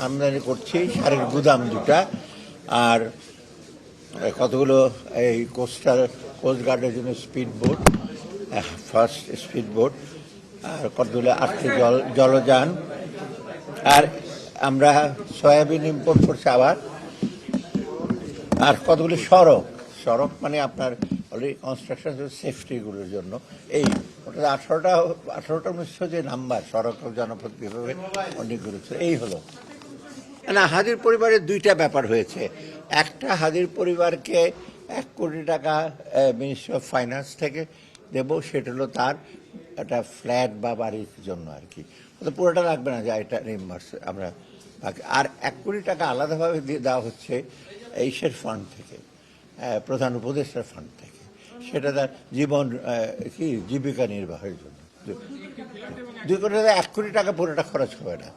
আমদানি করছি সারের গুদাম দুটা, আর কতগুলো এই কোস্টগার্ডের জন্য speed boat, first speed boat, আর কতগুলো 8টি জলযান, আর আমরা সয়াবিন ইম্পোর্ট করছি আবার, আর কতগুলি সড়ক মানে আপনার অলরেডি কনস্ট্রাকশন সেফটিগুলোর জন্য। এই ওটা 18টা 1900 যে নাম্বার সড়ক জনপথ বিভাগে অনেকগুলো এই হলো না। হাদির পরিবারের দুইটা ব্যাপার হয়েছে। একটা, হাদির পরিবারকে 1 কোটি টাকা মিনিস্ট্রি অফ ফাইন্যান্স থেকে দেব, সেটা হলো তার একটা ফ্ল্যাট বা বাড়ির জন্য আর কি, পুরোটা লাগবে না, যা এটা রিম্বার্স আমরা বাকি। আর 1 কোটি টাকা আলাদাভাবে দিয়ে দেওয়া হচ্ছে এইসের ফান্ড থেকে, প্রধান উপদেষ্টার ফান্ড থেকে, সেটা তার জীবিকা নির্বাহের জন্য। 2 কোটি টাকা, 1 কোটি টাকা পুরোটা খরচ হবে না।